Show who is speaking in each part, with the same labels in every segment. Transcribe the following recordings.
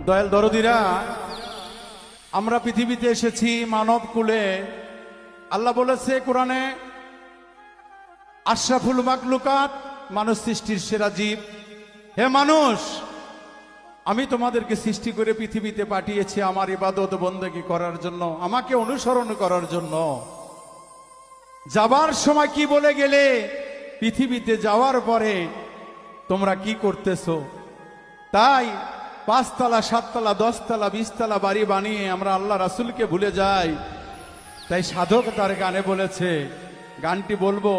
Speaker 1: দয়াল দরদিরা, আমরা পৃথিবীতে এসেছি মানব কুলে। আল্লাহ বলেছে কোরআনে, আশরাফুল মাখলুকাত, মানুষ সৃষ্টির সেরা জীব। হে মানুষ, আমি তোমাদেরকে সৃষ্টি করে পৃথিবীতে পাঠিয়েছি আমার ইবাদত বন্দেগী করার জন্য, আমাকে অনুসরণ করার জন্য। যাবার সময় কি বলে গেলে, পৃথিবীতে যাওয়ার পরে তোমরা কি করতেছো? তাই 5 তলা 7 তলা 10 তলা 20 তলা বাড়ি বানিয়ে আমরা আল্লাহ রাসূলকে ভুলে যাই। তাই সাধক তার গানে বলেছে, গানটি বলবো,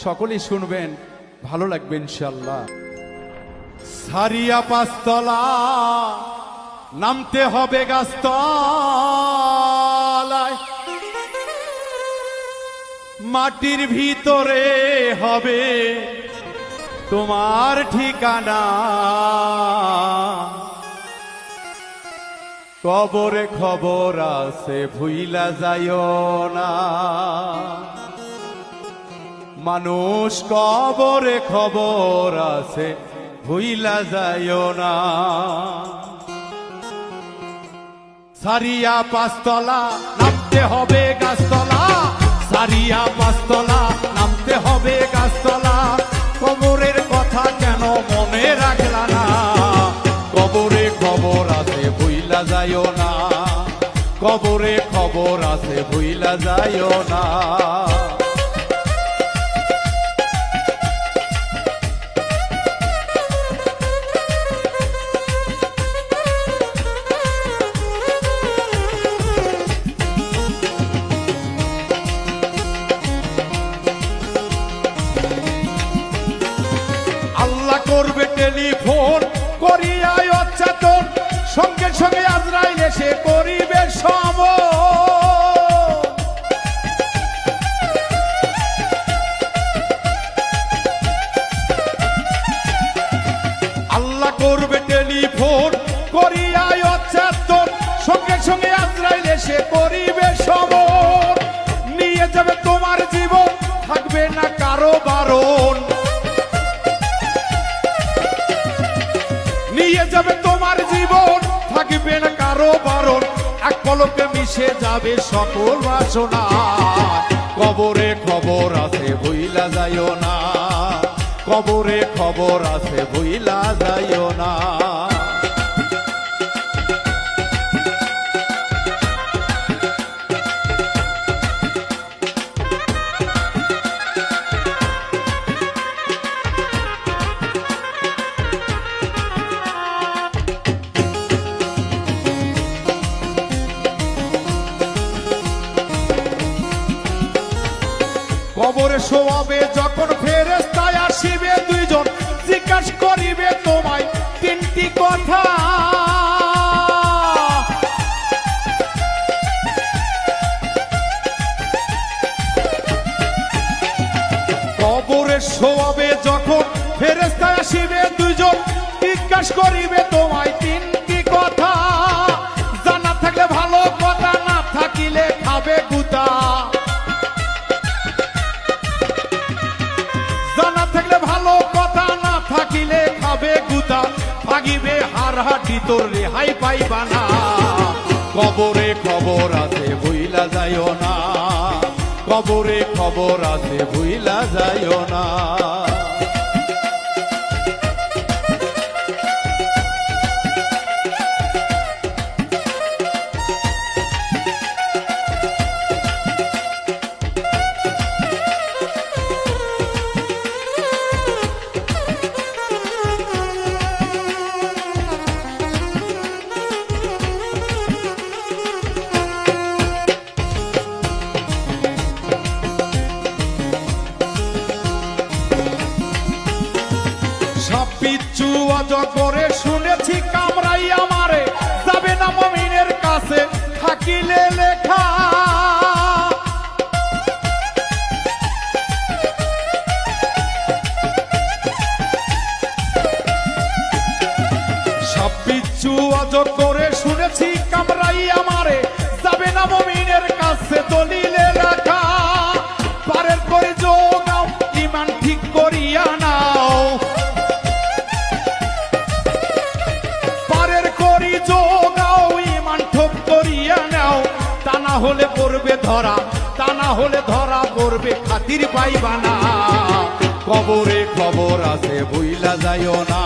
Speaker 1: সকলেই শুনবেন, ভালো লাগবে ইনশাআল্লাহ। সারিয়া 5 তলা নামতে হবে গাছতলায়, মাটির ভিতরে হবে তোমার ঠিকানা। কবরে খবর আছে ভুইলা যাইও না, মানুষ কবরে খবর আছে ভুইলা যাইও না। সারিয়া 5 তলা নামতে হবে গাছতলা, সারিয়া 5 তলা নামতে হবে গাছতলা। কবরের কথা কেন মনে রাখলা না, কবরে খবর আছে ভুইলা যাইও না, কবরে খবর আছে ভুইলা যাইও না। করবে টেলিফোন করিয়া অচেতন, সঙ্গে সঙ্গে আজরাইল এসে করিবে সমন। আল্লাহ করবে টেলিফোন করিয়া অচেতন, সঙ্গে সঙ্গে আজরাইল এসে করিবে সমন। নিয়ে যাবে তোমার জীবন, থাকবে না কারো বারণ। নিয়ে যাবে তোমার জীবন, থাকবে না কারো বারণ। এক পলকে মিশে যাবে সকল বাসনা। কবরে খবর আছে ভুইলা যাইও না, কবরে খবর আছে ভুইলা যাইও না। কবরে শোয়াবে যখন ফেরেশতায় আসিবে দুইজন, জিজ্ঞাসা করিবে তোমায় 3টি কথা। কবরে শোয়াবে যখন ফেরেশতায় আসিবে দুইজন, জিজ্ঞাসা করিবে তোমায় 3টি কথা। জানা থাকলে ভালো কথা, না থাকিলে খাবে গুতা। জানা থাকলে ভালো কথা, না থাকিলে খাবে গুতা। ভাগিবে হাড়হাটি, তোর রেহাই পাইবা না। কবরে খবর আছে ভুইলা যাইও না, কবরে খবর আছে ভুইলা যাইও না। পিচ্ছু অজগরে শুনেছি কামড়াই আমারে, যাবে না মুমিনের কাছে থাকিলে লেখা। সব পিচ্ছু অজগরে শুনেছি কামড়াই আমারে, যাবে না মুমিনের কাছে দলিলে লেখা। পারের করে যোগাও, ইমান ঠিক করিয়া নাও। পারের করি যোগ হলে পড়বে ধরা, তা না হলে ধরা পড়বে, খাতির পাইবা না। কবরে খবর আছে ভুইলা যাইও না,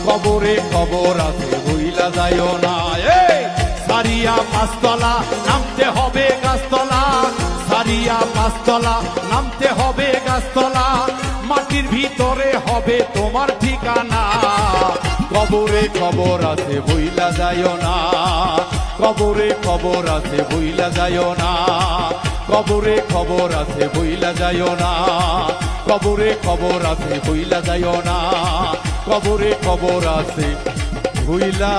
Speaker 1: কবরে খবর আছে ভুইলা যাইও না। এই সারিয়া পাঁচতলা নামতে হবে গাছতলা, সারিয়া পাঁচতলা নামতে হবে গাছতলা, মাটির ভিতরে হবে তোমার ঠিকানা। কবরে খবর আছে ভুইলা যাইও না, কবরে খবর আছে ভুইলা যাইও না, কবরে খবর আছে ভুইলা যাইও না, কবরে খবর আছে ভুইলা যাইও না, কবরে খবর আছে ভুইলা